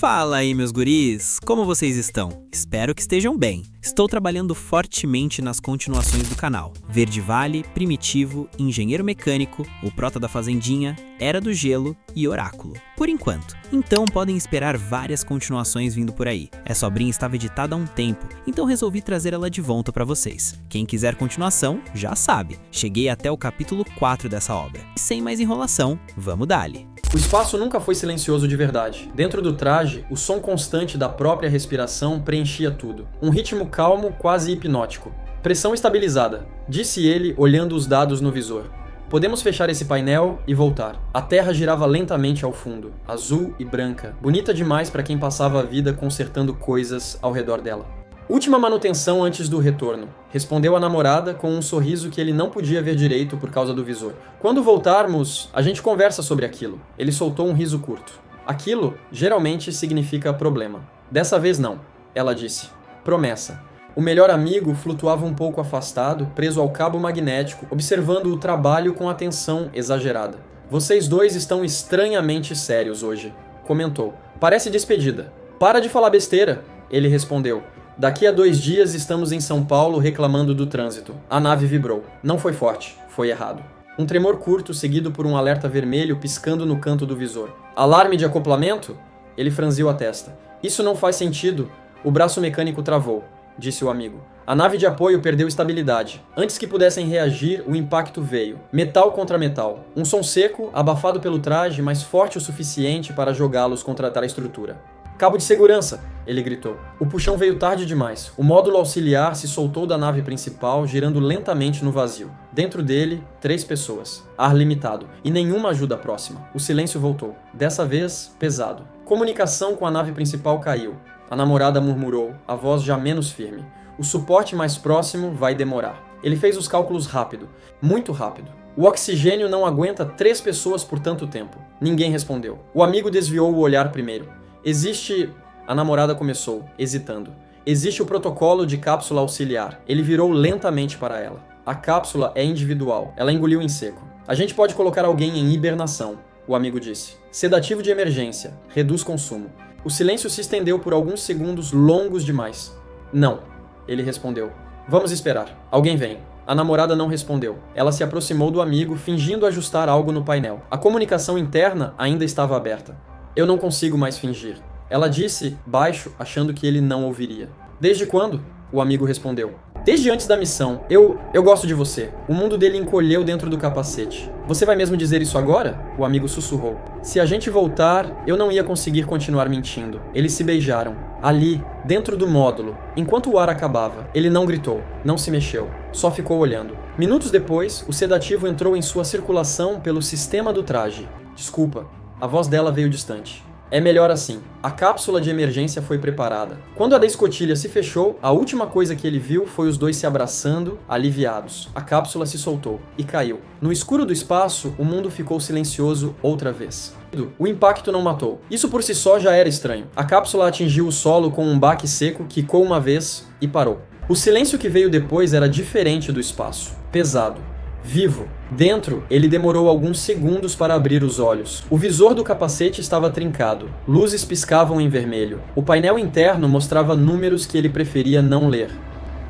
Fala aí, meus guris! Como vocês estão? Espero que estejam bem. Estou trabalhando fortemente nas continuações do canal. Verde Vale, Primitivo, Engenheiro Mecânico, O Prota da Fazendinha, Era do Gelo e Oráculo. Por enquanto. Então podem esperar várias continuações vindo por aí. Essa obrinha estava editada há um tempo, então resolvi trazer ela de volta para vocês. Quem quiser continuação, já sabe. Cheguei até o capítulo 4 dessa obra. E sem mais enrolação, vamos dali! O espaço nunca foi silencioso de verdade. Dentro do traje, o som constante da própria respiração preenchia tudo. Um ritmo calmo, quase hipnótico. Pressão estabilizada, disse ele, olhando os dados no visor. Podemos fechar esse painel e voltar. A Terra girava lentamente ao fundo, azul e branca, bonita demais para quem passava a vida consertando coisas ao redor dela. Última manutenção antes do retorno, respondeu a namorada com um sorriso que ele não podia ver direito por causa do visor. Quando voltarmos, a gente conversa sobre aquilo. Ele soltou um riso curto. Aquilo geralmente significa problema. Dessa vez não, ela disse. Promessa. O melhor amigo flutuava um pouco afastado, preso ao cabo magnético, observando o trabalho com atenção exagerada. Vocês dois estão estranhamente sérios hoje, comentou. Parece despedida. Para de falar besteira, ele respondeu. Daqui a 2 dias estamos em São Paulo reclamando do trânsito. A nave vibrou. Não foi forte, foi errado. Um tremor curto seguido por um alerta vermelho piscando no canto do visor. Alarme de acoplamento? Ele franziu a testa. Isso não faz sentido. O braço mecânico travou, disse o amigo. A nave de apoio perdeu estabilidade. Antes que pudessem reagir, o impacto veio. Metal contra metal. Um som seco, abafado pelo traje, mas forte o suficiente para jogá-los contra a estrutura. Cabo de segurança! Ele gritou. O puxão veio tarde demais. O módulo auxiliar se soltou da nave principal, girando lentamente no vazio. Dentro dele, 3 pessoas. Ar limitado. E nenhuma ajuda próxima. O silêncio voltou. Dessa vez, pesado. Comunicação com a nave principal caiu. A namorada murmurou, a voz já menos firme. O suporte mais próximo vai demorar. Ele fez os cálculos rápido. Muito rápido. O oxigênio não aguenta 3 pessoas por tanto tempo. Ninguém respondeu. O amigo desviou o olhar primeiro. Existe... A namorada começou, hesitando. Existe o protocolo de cápsula auxiliar. Ele virou lentamente para ela. A cápsula é individual. Ela engoliu em seco. A gente pode colocar alguém em hibernação, o amigo disse. Sedativo de emergência. Reduz consumo. O silêncio se estendeu por alguns segundos longos demais. Não, ele respondeu. Vamos esperar. Alguém vem. A namorada não respondeu. Ela se aproximou do amigo, fingindo ajustar algo no painel. A comunicação interna ainda estava aberta. Eu não consigo mais fingir. Ela disse, baixo, achando que ele não ouviria. Desde quando? O amigo respondeu. Desde antes da missão. Eu gosto de você. O mundo dele encolheu dentro do capacete. Você vai mesmo dizer isso agora? O amigo sussurrou. Se a gente voltar, eu não ia conseguir continuar mentindo. Eles se beijaram. Ali, dentro do módulo, enquanto o ar acabava. Ele não gritou, não se mexeu, só ficou olhando. Minutos depois, o sedativo entrou em sua circulação pelo sistema do traje. Desculpa. A voz dela veio distante. É melhor assim. A cápsula de emergência foi preparada. Quando a da escotilha se fechou, a última coisa que ele viu foi os dois se abraçando, aliviados. A cápsula se soltou e caiu. No escuro do espaço, o mundo ficou silencioso outra vez. O impacto não matou. Isso por si só já era estranho. A cápsula atingiu o solo com um baque seco, quicou uma vez e parou. O silêncio que veio depois era diferente do espaço. Pesado. Vivo. Dentro, ele demorou alguns segundos para abrir os olhos. O visor do capacete estava trincado. Luzes piscavam em vermelho. O painel interno mostrava números que ele preferia não ler.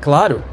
Claro,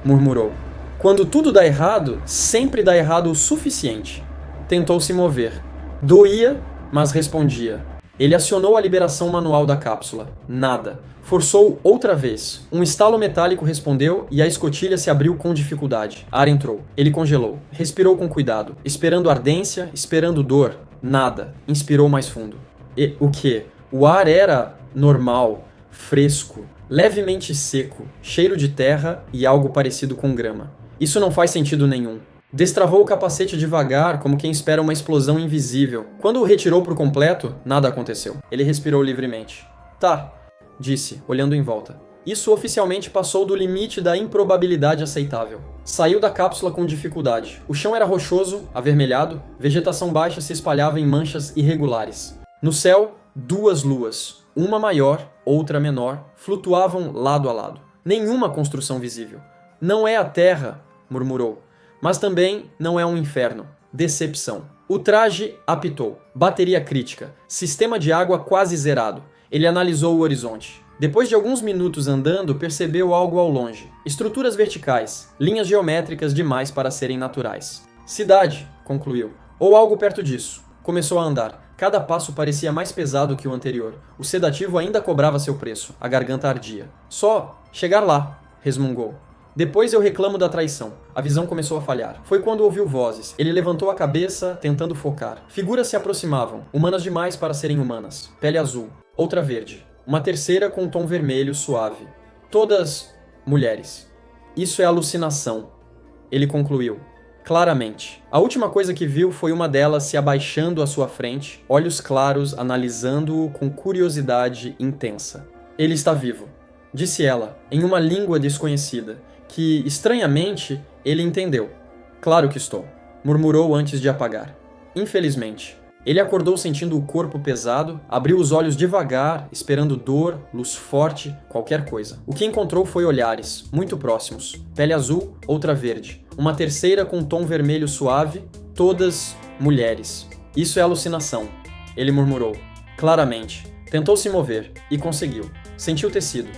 murmurou. Quando tudo dá errado, sempre dá errado o suficiente. Tentou se mover. Doía, mas respondia. Ele acionou a liberação manual da cápsula. Nada. Forçou outra vez. Um estalo metálico respondeu e a escotilha se abriu com dificuldade. Ar entrou. Ele congelou. Respirou com cuidado. Esperando ardência, esperando dor. Nada. Inspirou mais fundo. E o quê? O ar era normal, fresco, levemente seco, cheiro de terra e algo parecido com grama. Isso não faz sentido nenhum. Destravou o capacete devagar, como quem espera uma explosão invisível. Quando o retirou por completo, nada aconteceu. Ele respirou livremente. Tá, disse, olhando em volta. Isso oficialmente passou do limite da improbabilidade aceitável. Saiu da cápsula com dificuldade. O chão era rochoso, avermelhado, vegetação baixa se espalhava em manchas irregulares. No céu, 2 luas, uma maior, outra menor, flutuavam lado a lado. Nenhuma construção visível. Não é a Terra, murmurou. Mas também não é um inferno. Decepção. O traje apitou. Bateria crítica. Sistema de água quase zerado. Ele analisou o horizonte. Depois de alguns minutos andando, percebeu algo ao longe. Estruturas verticais, linhas geométricas demais para serem naturais. Cidade, concluiu. Ou algo perto disso. Começou a andar. Cada passo parecia mais pesado que o anterior. O sedativo ainda cobrava seu preço. A garganta ardia. Só chegar lá, resmungou. Depois eu reclamo da traição. A visão começou a falhar. Foi quando ouviu vozes. Ele levantou a cabeça, tentando focar. Figuras se aproximavam, humanas demais para serem humanas. Pele azul, outra verde. Uma terceira com um tom vermelho suave. Todas mulheres. Isso é alucinação. Ele concluiu. Claramente. A última coisa que viu foi uma delas se abaixando à sua frente, olhos claros analisando-o com curiosidade intensa. Ele está vivo, disse ela, em uma língua desconhecida, que, estranhamente, ele entendeu. Claro que estou, murmurou antes de apagar. Infelizmente. Ele acordou sentindo o corpo pesado, abriu os olhos devagar, esperando dor, luz forte, qualquer coisa. O que encontrou foi olhares, muito próximos. Pele azul, outra verde. Uma terceira com um tom vermelho suave, todas mulheres. Isso é alucinação, ele murmurou. Claramente. Tentou se mover, e conseguiu. Sentiu o tecido.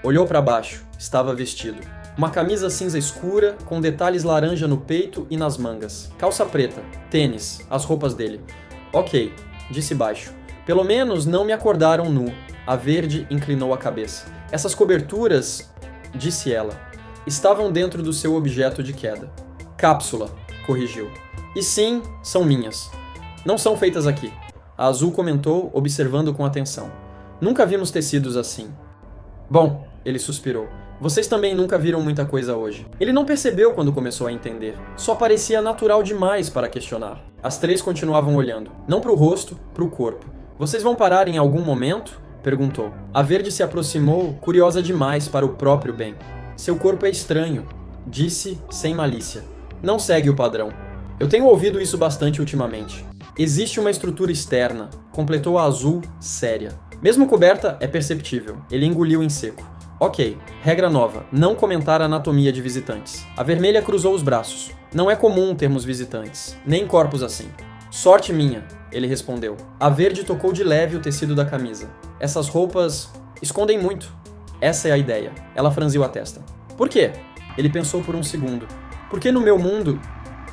Olhou para baixo, estava vestido. Uma camisa cinza escura, com detalhes laranja no peito e nas mangas. Calça preta, tênis, as roupas dele. Ok, disse baixo. Pelo menos não me acordaram nu. A verde inclinou a cabeça. Essas coberturas, disse ela, estavam dentro do seu objeto de queda. Cápsula, corrigiu. E sim, são minhas. Não são feitas aqui. A azul comentou, observando com atenção. Nunca vimos tecidos assim. Bom, ele suspirou. Vocês também nunca viram muita coisa hoje. Ele não percebeu quando começou a entender. Só parecia natural demais para questionar. As três continuavam olhando. Não para o rosto, para o corpo. Vocês vão parar em algum momento? Perguntou. A verde se aproximou, curiosa demais para o próprio bem. Seu corpo é estranho, disse sem malícia. Não segue o padrão. Eu tenho ouvido isso bastante ultimamente. Existe uma estrutura externa, completou a azul, séria. Mesmo coberta, é perceptível. Ele engoliu em seco. Ok, regra nova, não comentar a anatomia de visitantes. A vermelha cruzou os braços. Não é comum termos visitantes, nem corpos assim. Sorte minha, ele respondeu. A verde tocou de leve o tecido da camisa. Essas roupas escondem muito. Essa é a ideia. Ela franziu a testa. Por quê? Ele pensou por um segundo. Porque no meu mundo,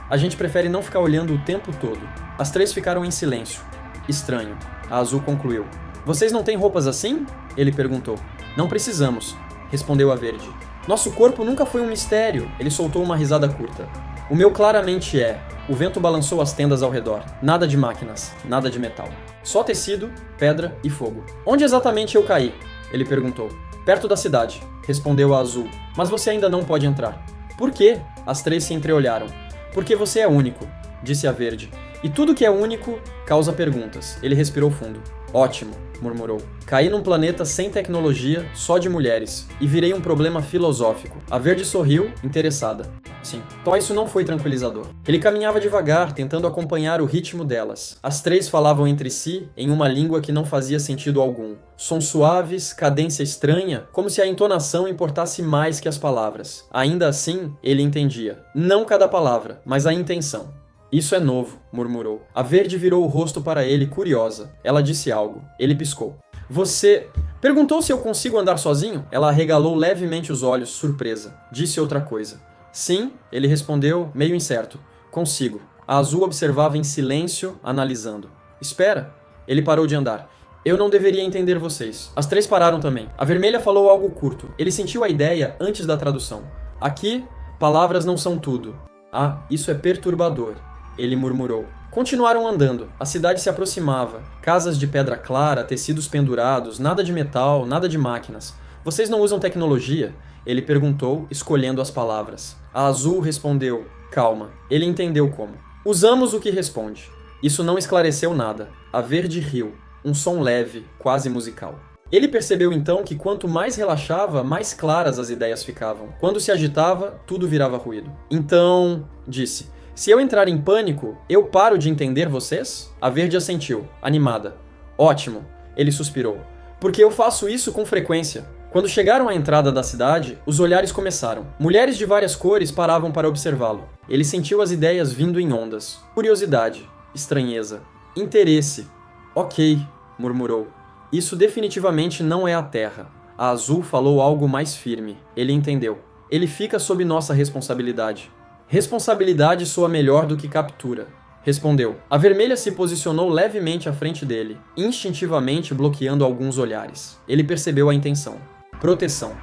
a gente prefere não ficar olhando o tempo todo. As três ficaram em silêncio. Estranho. A azul concluiu. Vocês não têm roupas assim? Ele perguntou. Não precisamos, respondeu a verde. Nosso corpo nunca foi um mistério, ele soltou uma risada curta. O meu claramente é. O vento balançou as tendas ao redor. Nada de máquinas, nada de metal. Só tecido, pedra e fogo. Onde exatamente eu caí? Ele perguntou. Perto da cidade, respondeu a azul. Mas você ainda não pode entrar. Por quê? As três se entreolharam. Porque você é único, disse a verde. E tudo que é único causa perguntas. Ele respirou fundo. Ótimo, murmurou. Caí num planeta sem tecnologia, só de mulheres, e virei um problema filosófico. A verde sorriu, interessada. Sim. Só isso não foi tranquilizador. Ele caminhava devagar, tentando acompanhar o ritmo delas. As três falavam entre si em uma língua que não fazia sentido algum. Sons suaves, cadência estranha, como se a entonação importasse mais que as palavras. Ainda assim, ele entendia. Não cada palavra, mas a intenção. Isso é novo, murmurou. A verde virou o rosto para ele, curiosa. Ela disse algo. Ele piscou. Você... Perguntou se eu consigo andar sozinho? Ela arregalou levemente os olhos, surpresa. Disse outra coisa. Sim, ele respondeu, meio incerto. Consigo. A azul observava em silêncio, analisando. Espera. Ele parou de andar. Eu não deveria entender vocês. As três pararam também. A vermelha falou algo curto. Ele sentiu a ideia antes da tradução. Aqui, palavras não são tudo. Ah, isso é perturbador. Ele murmurou. Continuaram andando. A cidade se aproximava. Casas de pedra clara, tecidos pendurados, nada de metal, nada de máquinas. Vocês não usam tecnologia? Ele perguntou, escolhendo as palavras. A azul respondeu. Calma. Ele entendeu como. Usamos o que responde. Isso não esclareceu nada. A verde riu. Um som leve, quase musical. Ele percebeu então que quanto mais relaxava, mais claras as ideias ficavam. Quando se agitava, tudo virava ruído. Então, disse... Se eu entrar em pânico, eu paro de entender vocês? A verde assentiu, animada. Ótimo, ele suspirou. Porque eu faço isso com frequência. Quando chegaram à entrada da cidade, os olhares começaram. Mulheres de várias cores paravam para observá-lo. Ele sentiu as ideias vindo em ondas. Curiosidade, estranheza, interesse. Ok, murmurou. Isso definitivamente não é a Terra. A Azul falou algo mais firme. Ele entendeu. Ele fica sob nossa responsabilidade. Responsabilidade soa melhor do que captura. Respondeu. A vermelha se posicionou levemente à frente dele, instintivamente bloqueando alguns olhares. Ele percebeu a intenção. Proteção.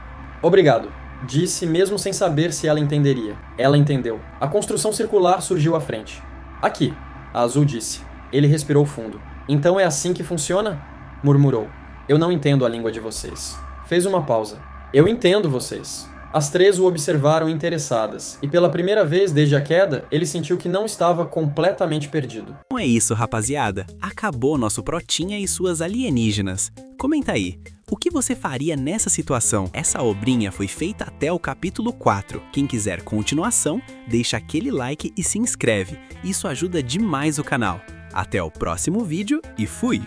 Obrigado, disse mesmo sem saber se ela entenderia. Ela entendeu. A construção circular surgiu à frente. Aqui, a Azul disse. Ele respirou fundo. Então é assim que funciona? Murmurou. Eu não entendo a língua de vocês. Fez uma pausa. Eu entendo vocês. As três o observaram interessadas, e pela primeira vez desde a queda, ele sentiu que não estava completamente perdido. Então é isso, rapaziada. Acabou nosso Protinha e suas alienígenas. Comenta aí, o que você faria nessa situação? Essa obrinha foi feita até o capítulo 4. Quem quiser continuação, deixa aquele like e se inscreve. Isso ajuda demais o canal. Até o próximo vídeo e fui!